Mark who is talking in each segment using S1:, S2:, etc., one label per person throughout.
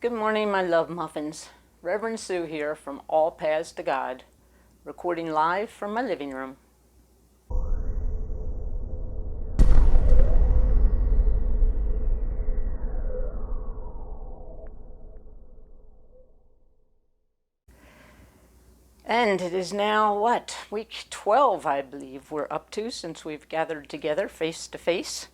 S1: Good morning, my love muffins. Reverend Sue here from All Paths to God, recording live from my living room. And it is now, week 12, I believe we're up to since we've gathered together face to face.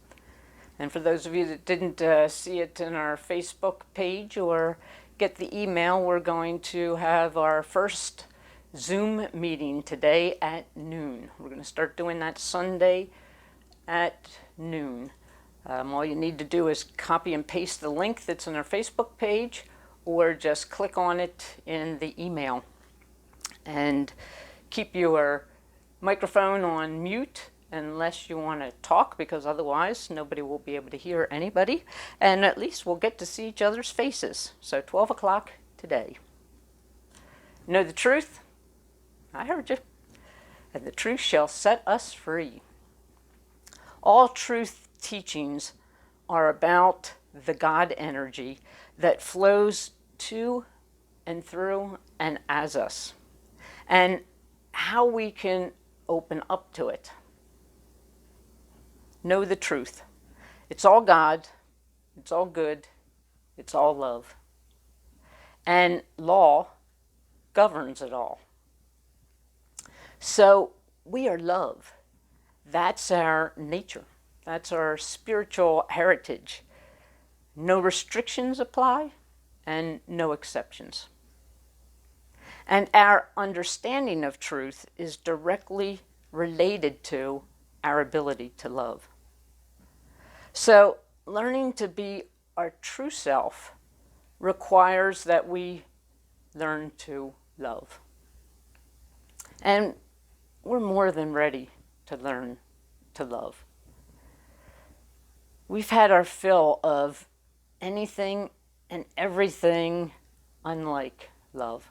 S1: And for those of you that didn't see it in our Facebook page or get the email, we're going to have our first Zoom meeting today at noon. We're going to start doing that Sunday at noon. All you need to do is copy and paste the link that's on our Facebook page or just click on it in the email. And keep your microphone on mute unless you want to talk, because otherwise nobody will be able to hear anybody, and at least we'll get to see each other's faces. So 12 o'clock today. Know the truth? I heard you. And the truth shall set us free. All truth teachings are about the God energy that flows to and through and as us, and how we can open up to it. Know the truth. It's all God, it's all good, it's all love. And law governs it all. So we are love. That's our nature. That's our spiritual heritage. No restrictions apply and no exceptions. And our understanding of truth is directly related to our ability to love. So learning to be our true self requires that we learn to love. And we're more than ready to learn to love. We've had our fill of anything and everything unlike love.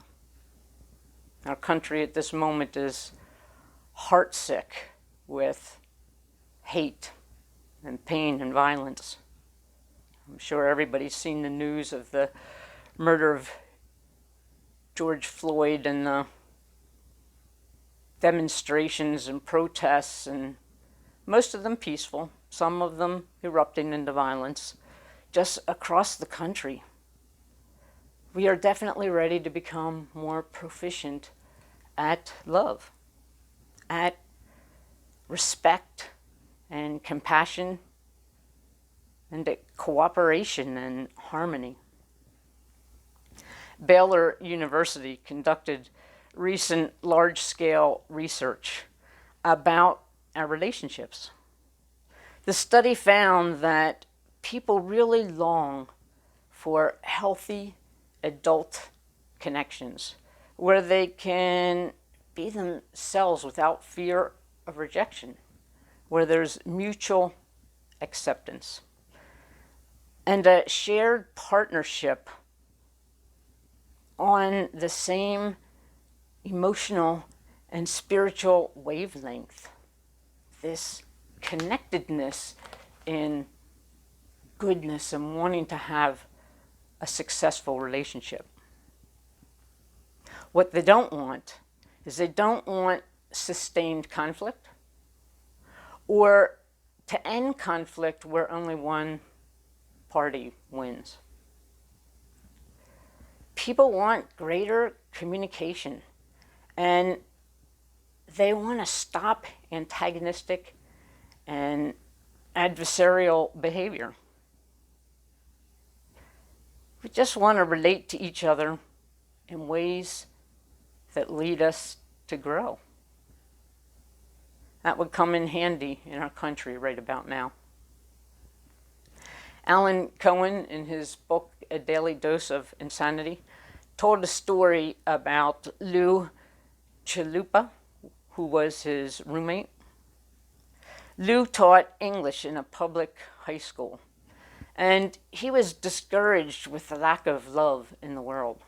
S1: Our country at this moment is heartsick with hate and pain and violence. I'm sure everybody's seen the news of the murder of George Floyd and the demonstrations and protests, and most of them peaceful, some of them erupting into violence, just across the country. We are definitely ready to become more proficient at love, at respect and compassion, and at cooperation and harmony. Baylor University conducted recent large-scale research about our relationships. The study found that people really long for healthy adult connections where they can be themselves without fear of rejection, where there's mutual acceptance and a shared partnership on the same emotional and spiritual wavelength. This connectedness in goodness and wanting to have a successful relationship. What they don't want is they don't want sustained conflict, or to end conflict where only one party wins. People want greater communication, and they want to stop antagonistic and adversarial behavior. We just want to relate to each other in ways that lead us to grow. That would come in handy in our country right about now. Alan Cohen, in his book, A Daily Dose of Insanity, told a story about Lou Chalupa, who was his roommate. Lou taught English in a public high school, and he was discouraged with the lack of love in the world.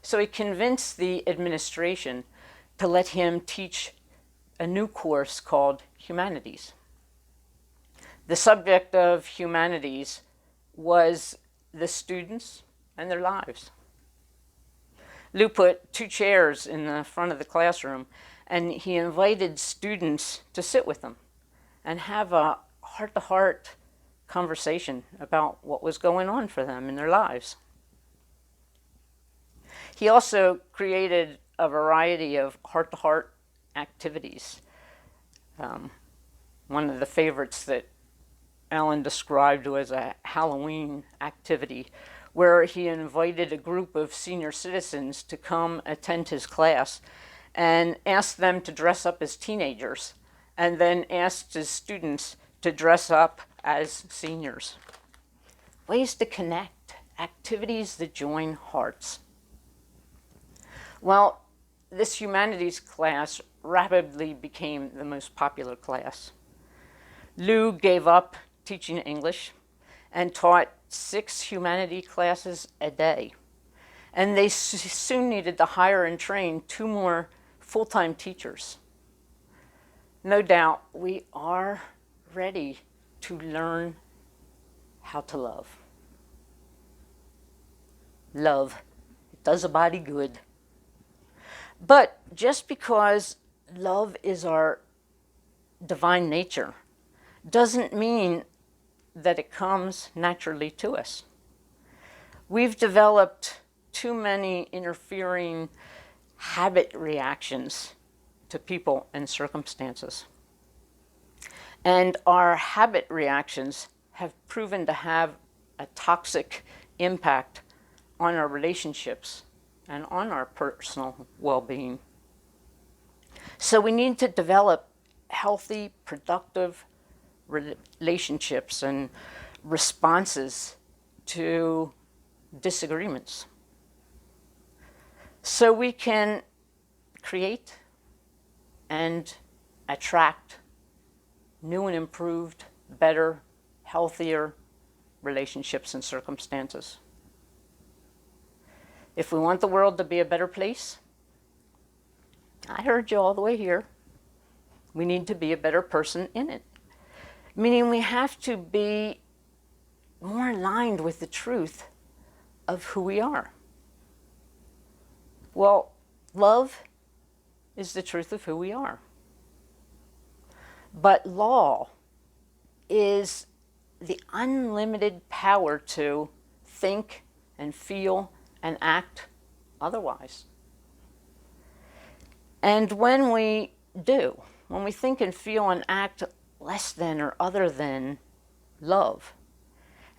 S1: So he convinced the administration to let him teach a new course called Humanities. The subject of Humanities was the students and their lives. Lou put 2 chairs in the front of the classroom, and he invited students to sit with him and have a heart-to-heart conversation about what was going on for them in their lives. He also created a variety of heart-to-heart activities. One of the favorites that Alan described was a Halloween activity where he invited a group of senior citizens to come attend his class and asked them to dress up as teenagers, and then asked his students to dress up as seniors. Ways to connect, activities that join hearts. Well, this humanities class rapidly became the most popular class. Lou gave up teaching English and taught 6 humanity classes a day. And they soon needed to hire and train 2 more full-time teachers. No doubt we are ready to learn how to love. Love, it does a body good. But just because love is our divine nature doesn't mean that it comes naturally to us. We've developed too many interfering habit reactions to people and circumstances. And our habit reactions have proven to have a toxic impact on our relationships and on our personal well-being. So we need to develop healthy, productive relationships and responses to disagreements, so we can create and attract new and improved, better, healthier relationships and circumstances. If we want the world to be a better place, I heard you all the way here, we need to be a better person in it. Meaning we have to be more aligned with the truth of who we are. Well, love is the truth of who we are. But law is the unlimited power to think and feel and act otherwise. And when we do, when we think and feel and act less than or other than love,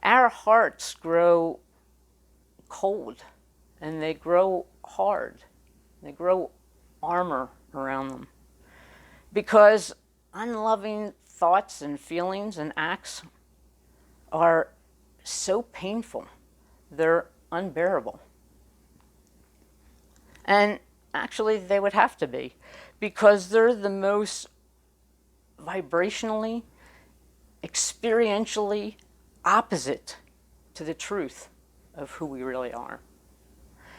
S1: our hearts grow cold and they grow hard. They grow armor around them. Because unloving thoughts and feelings and acts are so painful, they're unbearable. And actually they would have to be, because they're the most vibrationally, experientially opposite to the truth of who we really are.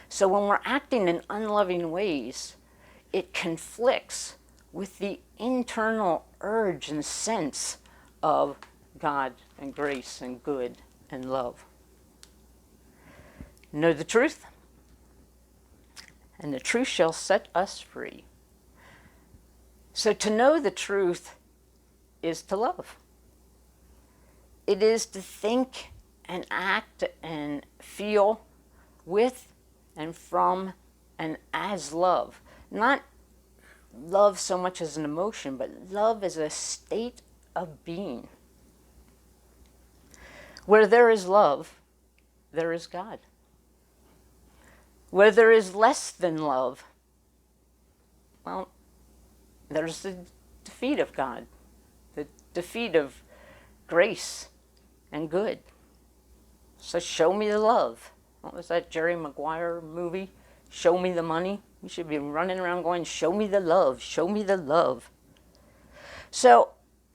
S1: So when we're acting in unloving ways, it conflicts with the internal urge and sense of God and grace and good and love. Know the truth, and the truth shall set us free. So to know the truth is to love. It is to think and act and feel with and from and as love. Not love so much as an emotion, but love as a state of being. Where there is love, there is God. Where there is less than love, well, there's the defeat of God, the defeat of grace and good. So show me the love. What was that Jerry Maguire movie? Show me the money. You should be running around going, show me the love, show me the love. So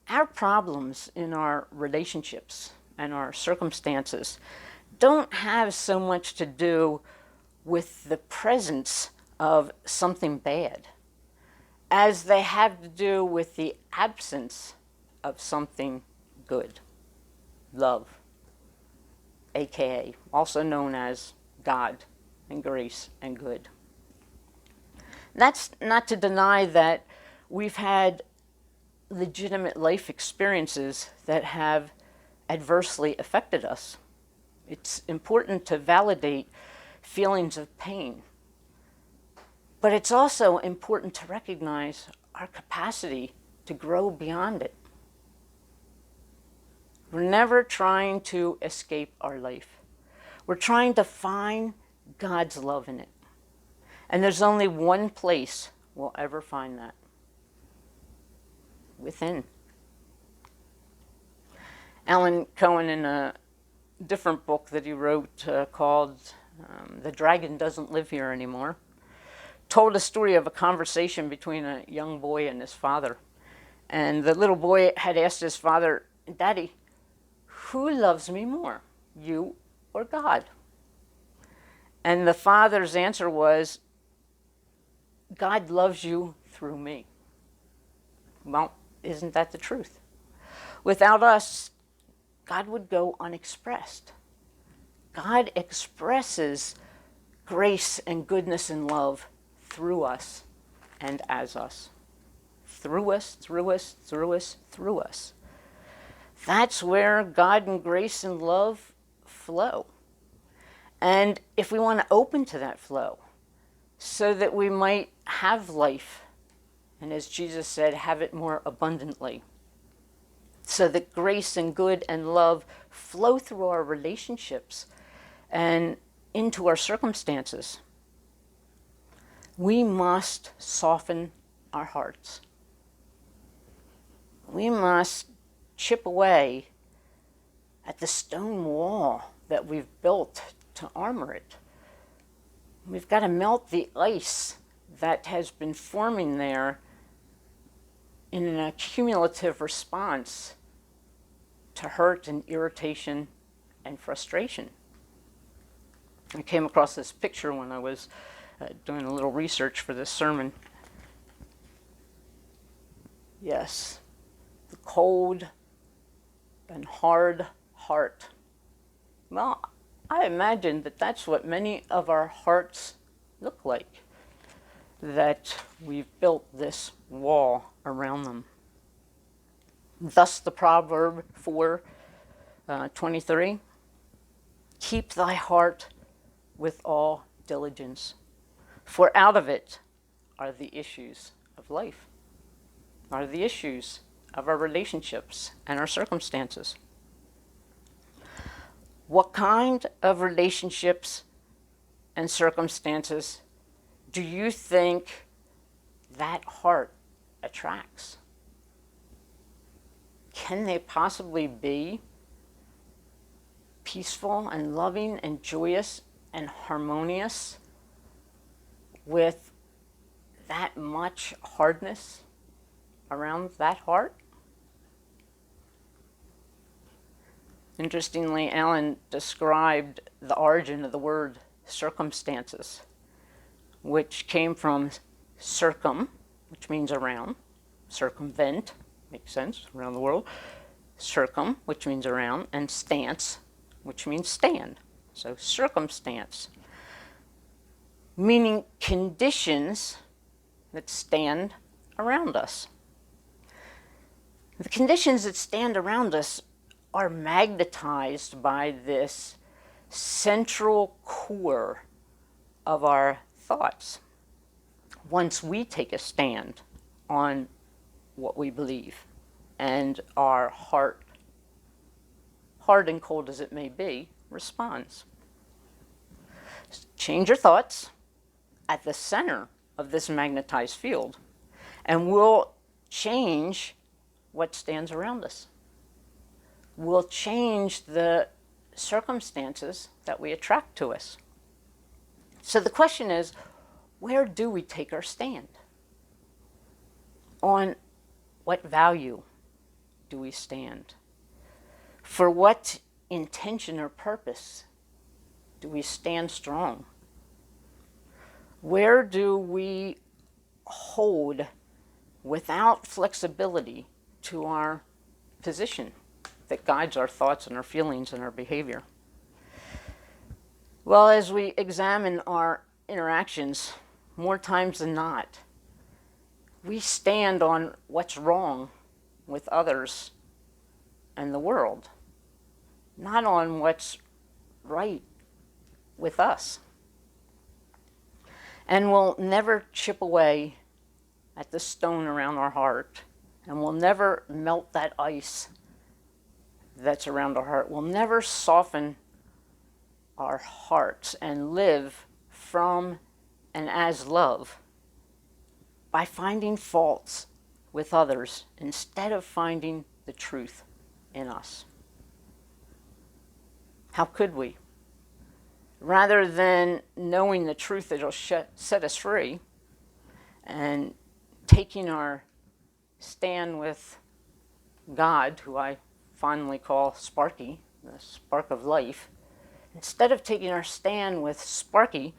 S1: our problems in our relationships and our circumstances don't have so much to do with the presence of something bad as they have to do with the absence of something good. Love, aka also known as God and grace and good. That's not to deny that we've had legitimate life experiences that have adversely affected us. It's important to validate feelings of pain, but it's also important to recognize our capacity to grow beyond it. We're never trying to escape our life. We're trying to find God's love in it. And there's only one place we'll ever find that: within. Alan Cohen, in a different book that he wrote called The Dragon Doesn't Live Here Anymore, told a story of a conversation between a young boy and his father. And the little boy had asked his father, "Daddy, who loves me more, you or God?" And the father's answer was, "God loves you through me." Well, isn't that the truth? Without us, God would go unexpressed. God expresses grace and goodness and love through us and as us. Through us, through us, through us, through us. That's where God and grace and love flow. And if we want to open to that flow, so that we might have life, and as Jesus said, have it more abundantly, so that grace and good and love flow through our relationships and into our circumstances, we must soften our hearts. We must chip away at the stone wall that we've built to armor it. We've got to melt the ice that has been forming there in an accumulative response to hurt and irritation and frustration. I came across this picture when I was doing a little research for this sermon. Yes, the cold and hard heart. Well, I imagine that that's what many of our hearts look like, that we've built this wall around them. Thus the proverb 4:23, keep thy heart with all diligence, for out of it are the issues of life, are the issues of our relationships and our circumstances. What kind of relationships and circumstances do you think that heart attracts? Can they possibly be peaceful and loving and joyous and harmonious with that much hardness around that heart? Interestingly, Alan described the origin of the word circumstances, which came from circum, which means around, circumvent, makes sense, around the world, circum, which means around, and stance, which means stand. So circumstance, meaning conditions that stand around us. The conditions that stand around us are magnetized by this central core of our thoughts. Once we take a stand on what we believe, and our heart, hard and cold as it may be, responds. Change your thoughts at the center of this magnetized field, and we'll change what stands around us. We'll change the circumstances that we attract to us. So the question is, where do we take our stand? On what value do we stand? For what intention or purpose do we stand strong? Where do we hold without flexibility to our position that guides our thoughts and our feelings and our behavior? Well, as we examine our interactions, more times than not, we stand on what's wrong with others and the world, not on what's right with us. And we'll never chip away at the stone around our heart, and we'll never melt that ice that's around our heart. We'll never soften our hearts and live from and as love by finding faults with others instead of finding the truth in us. How could we? Rather than knowing the truth that'll set us free and taking our stand with God, who I fondly call Sparky, the spark of life, instead of taking our stand with Sparky,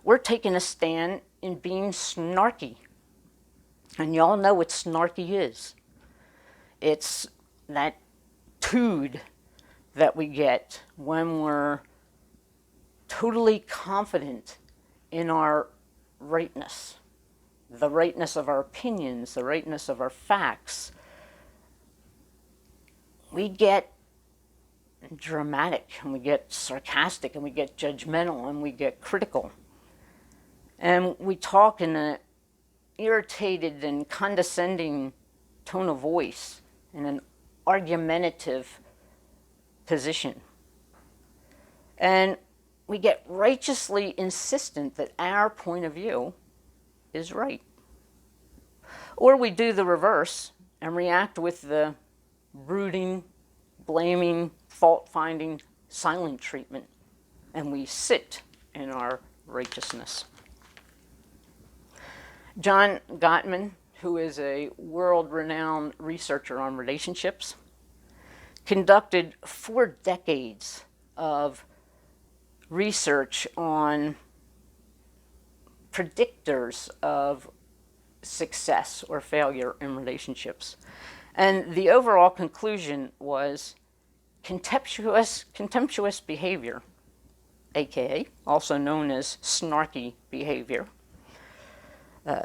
S1: we're taking a stand in being snarky. And y'all know what snarky is. It's that tood that we get when we're totally confident in our rightness, the rightness of our opinions, the rightness of our facts. We get dramatic, and we get sarcastic, and we get judgmental, and we get critical. And we talk in an irritated and condescending tone of voice, in an argumentative position. And we get righteously insistent that our point of view is right. Or we do the reverse and react with the brooding, blaming, fault-finding, silent treatment, and we sit in our righteousness. John Gottman, who is a world-renowned researcher on relationships, conducted 4 decades of research on predictors of success or failure in relationships. And the overall conclusion was contemptuous behavior, aka also known as snarky behavior,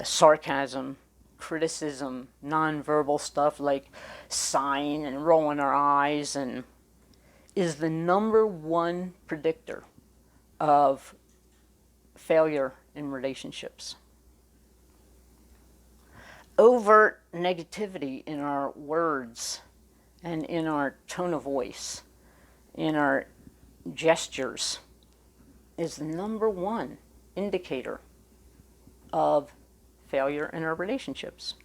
S1: sarcasm, criticism, nonverbal stuff like sighing and rolling our eyes, and is the #1 predictor of failure in relationships. Overt negativity in our words and in our tone of voice, in our gestures, is the #1 indicator of failure in our relationships.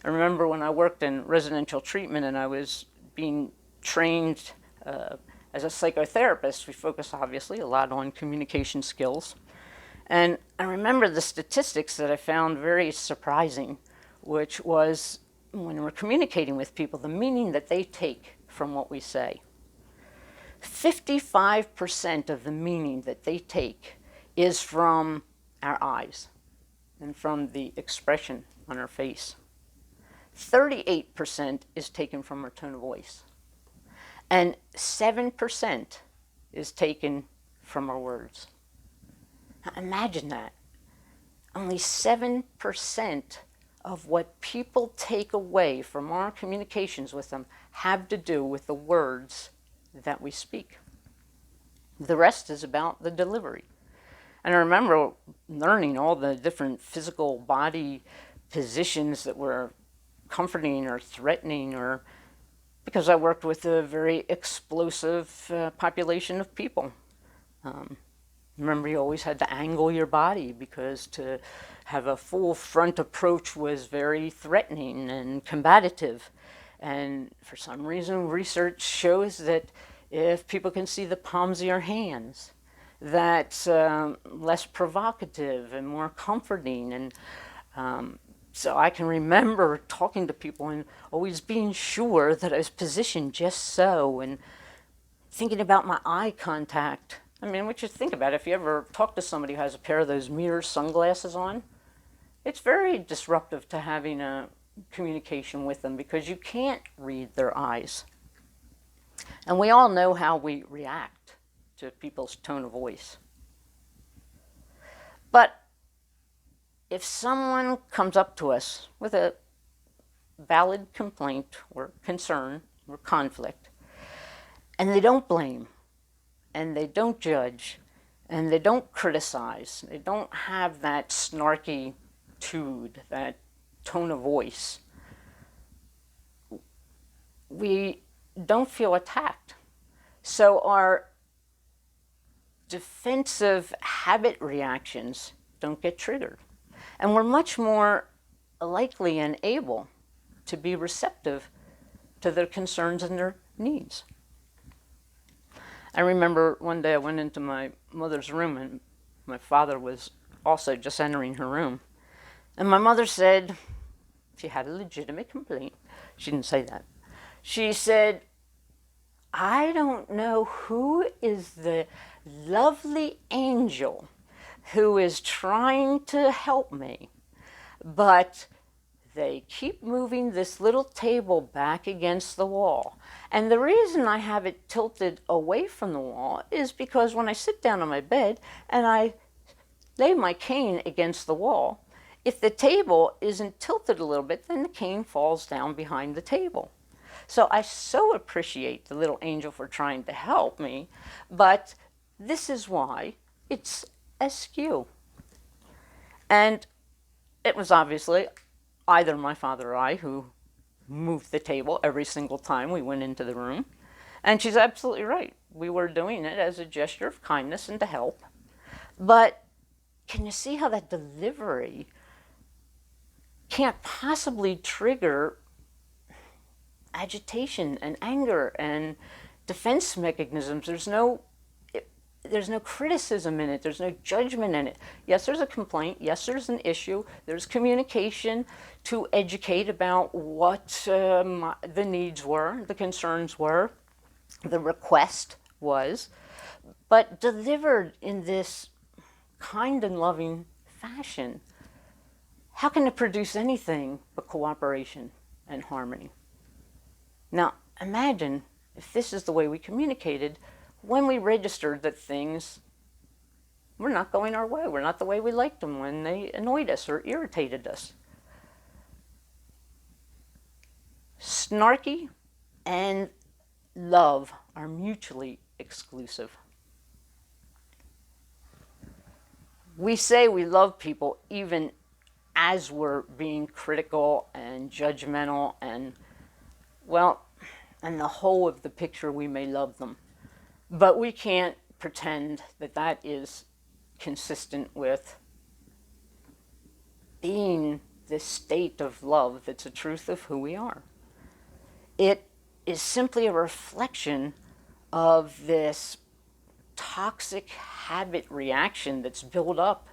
S1: I remember when I worked in residential treatment and I was being trained as a psychotherapist, we focus obviously a lot on communication skills. And I remember the statistics that I found very surprising, which was when we're communicating with people, the meaning that they take from what we say. 55% of the meaning that they take is from our eyes and from the expression on our face. 38% is taken from our tone of voice. And 7% is taken from our words. Now imagine that. Only 7% of what people take away from our communications with them have to do with the words that we speak. The rest is about the delivery. And I remember learning all the different physical body positions that were comforting or threatening, or because I worked with a very explosive population of people. Remember, you always had to angle your body because to have a full front approach was very threatening and combative. And for some reason, research shows that if people can see the palms of your hands, that's less provocative and more comforting. And so I can remember talking to people and always being sure that I was positioned just so, and thinking about my eye contact. I mean, what you think about it, if you ever talk to somebody who has a pair of those mirror sunglasses on, it's very disruptive to having a communication with them because you can't read their eyes. And we all know how we react to people's tone of voice. But if someone comes up to us with a valid complaint or concern or conflict, and they don't blame, and they don't judge, and they don't criticize, they don't have that snarky tude, that tone of voice, we don't feel attacked. So our defensive habit reactions don't get triggered. And we're much more likely and able to be receptive to their concerns and their needs. I remember one day I went into my mother's room, and my father was also just entering her room. And my mother said, she had a legitimate complaint. She didn't say that. She said, I don't know who is the lovely angel who is trying to help me, but they keep moving this little table back against the wall. And the reason I have it tilted away from the wall is because when I sit down on my bed and I lay my cane against the wall, if the table isn't tilted a little bit, then the cane falls down behind the table. So I so appreciate the little angel for trying to help me, but this is why it's askew. And it was obviously either my father or I who moved the table every single time we went into the room. And she's absolutely right. We were doing it as a gesture of kindness and to help. But can you see how that delivery can't possibly trigger agitation and anger and defense mechanisms? There's no criticism in it. There's no judgment in it. Yes, there's a complaint. Yes, there's an issue. There's communication to educate about what the needs were, the concerns were, the request was, but delivered in this kind and loving fashion. How can it produce anything but cooperation and harmony? Now, imagine if this is the way we communicated when we registered that things were not going our way, were not the way we liked them, when they annoyed us or irritated us. Snarky and love are mutually exclusive. We say we love people even as we're being critical and judgmental, and, well, and the whole of the picture we may love them. But we can't pretend that that is consistent with being this state of love that's the truth of who we are. It is simply a reflection of this toxic habit reaction that's built up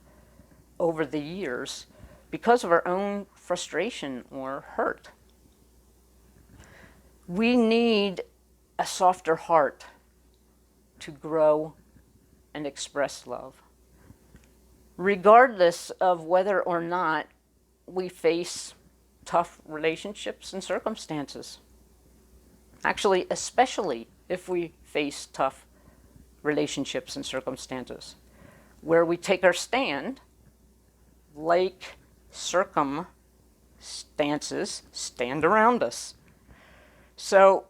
S1: over the years because of our own frustration or hurt. We need a softer heart to grow and express love, regardless of whether or not we face tough relationships and circumstances. Actually, especially if we face tough relationships and circumstances, where we take our stand, like circumstances stand around us. So,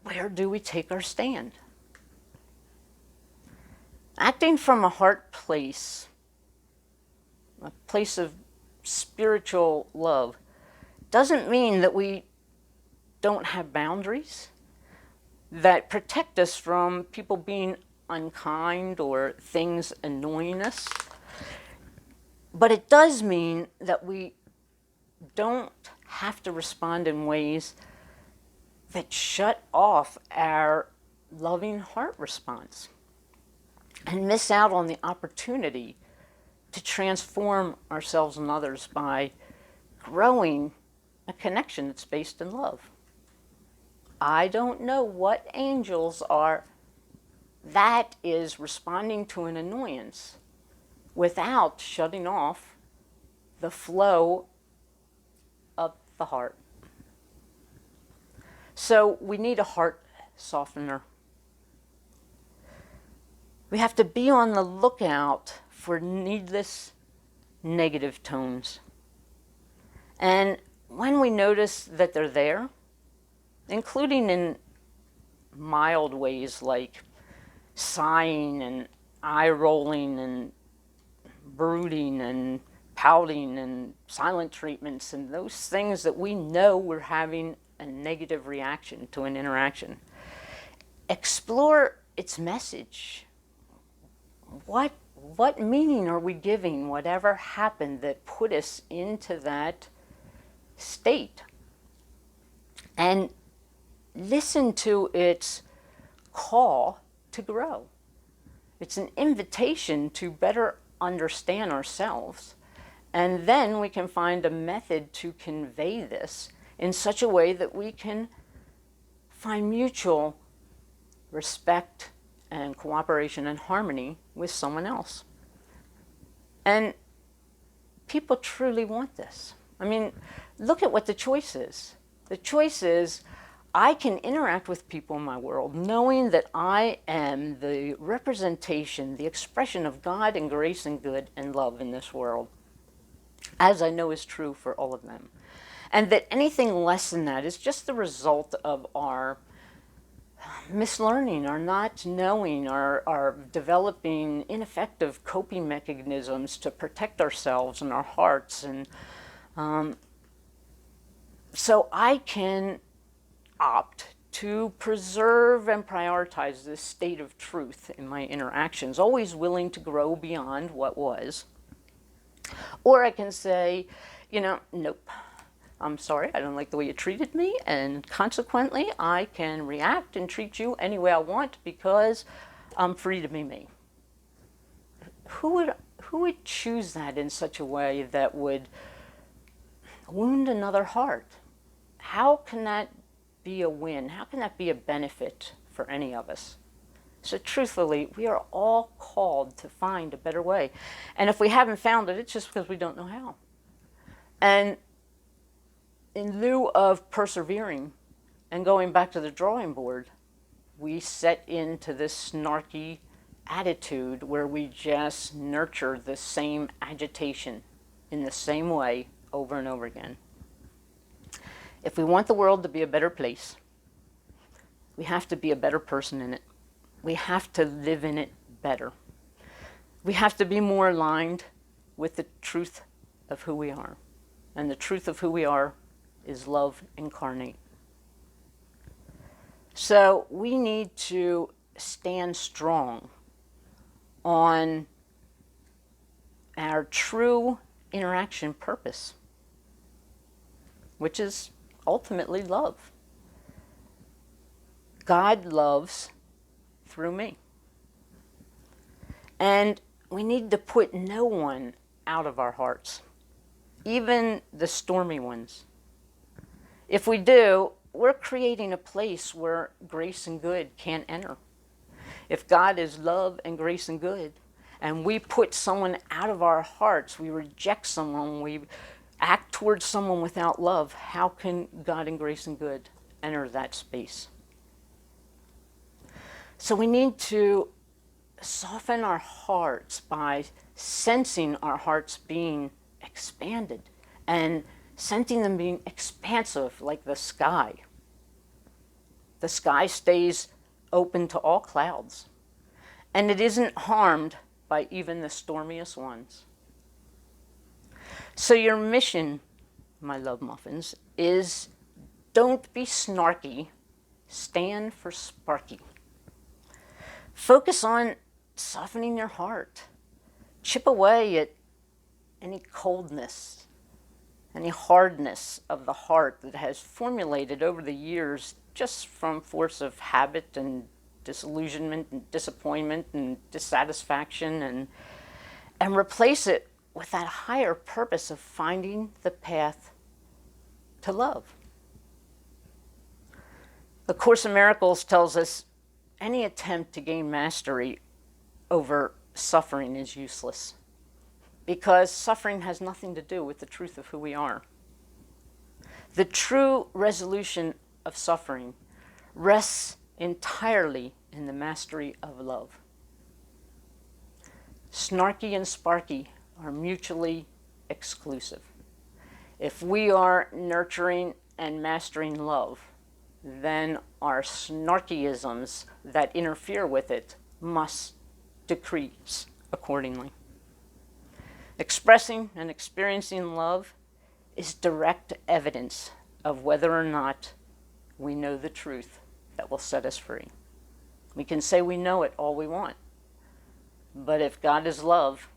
S1: where do we take our stand? Acting from a heart place, a place of spiritual love, doesn't mean that we don't have boundaries that protect us from people being unkind or things annoying us. But it does mean that we don't have to respond in ways that shut off our loving heart response and miss out on the opportunity to transform ourselves and others by growing a connection that's based in love. I don't know what angels are that is responding to an annoyance without shutting off the flow of the heart. So we need a heart softener. We have to be on the lookout for needless negative tones. And when we notice that they're there, including in mild ways like sighing and eye rolling and brooding and pouting and silent treatments and those things that we know we're having a negative reaction to an interaction, explore its message. What meaning are we giving whatever happened that put us into that state? And listen to its call to grow. It's an invitation to better understand ourselves. And then we can find a method to convey this in such a way that we can find mutual respect and cooperation and harmony with someone else. And people truly want this. I mean, look at what the choice is. The choice is I can interact with people in my world knowing that I am the representation, the expression of God and grace and good and love in this world, as I know is true for all of them. And that anything less than that is just the result of our mislearning, our not knowing, our developing ineffective coping mechanisms to protect ourselves and our hearts. And so I can opt to preserve and prioritize this state of truth in my interactions, always willing to grow beyond what was. Or I can say, nope, I'm sorry, I don't like the way you treated me, and consequently I can react and treat you any way I want because I'm free to be me. Who would choose that in such a way that would wound another heart? How can that be a win? How can that be a benefit for any of us? So truthfully, we are all called to find a better way. And if we haven't found it, it's just because we don't know how. And in lieu of persevering and going back to the drawing board, we set into this snarky attitude where we just nurture the same agitation in the same way over and over again. If we want the world to be a better place, we have to be a better person in it. We have to live in it better. We have to be more aligned with the truth of who we are. And the truth of who we are is love incarnate. So we need to stand strong on our true interaction purpose, which is ultimately love. God loves through me. And we need to put no one out of our hearts, even the stormy ones. If we do, we're creating a place where grace and good can't enter. If God is love and grace and good, and we put someone out of our hearts, we reject someone, we act towards someone without love, how can God and grace and good enter that space? So we need to soften our hearts by sensing our hearts being expanded and sensing them being expansive like the sky. The sky stays open to all clouds, and it isn't harmed by even the stormiest ones. So your mission, my love muffins, is don't be snarky, stand for sparky. Focus on softening your heart. Chip away at any coldness, any hardness of the heart that has formulated over the years just from force of habit and disillusionment and disappointment and dissatisfaction, and replace it with that higher purpose of finding the path to love. The Course in Miracles tells us any attempt to gain mastery over suffering is useless, because suffering has nothing to do with the truth of who we are. The true resolution of suffering rests entirely in the mastery of love. Snarky and sparky are mutually exclusive. If we are nurturing and mastering love, then our snarkyisms that interfere with it must decrease accordingly. Expressing and experiencing love is direct evidence of whether or not we know the truth that will set us free. We can say we know it all we want, but if God is love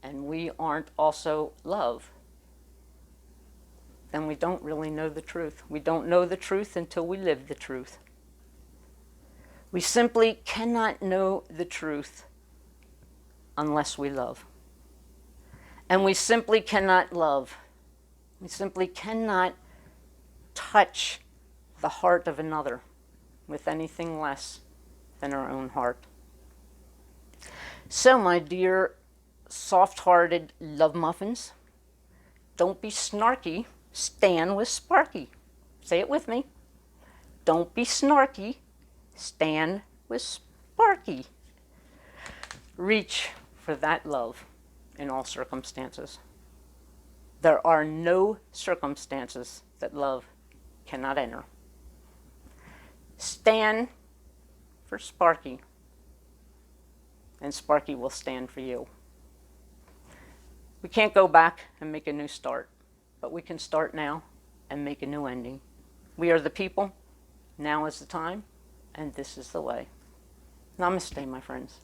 S1: and we aren't also love, then we don't really know the truth. We don't know the truth until we live the truth. We simply cannot know the truth unless we love. And we simply cannot love. We simply cannot touch the heart of another with anything less than our own heart. So, my dear soft-hearted love muffins, don't be snarky, stand with Sparky. Say it with me. Don't be snarky, stand with Sparky. Reach for that love in all circumstances. There are no circumstances that love cannot enter. Stand for Sparky, and Sparky will stand for you. We can't go back and make a new start, but we can start now and make a new ending. We are the people, now is the time, and this is the way. Namaste, my friends.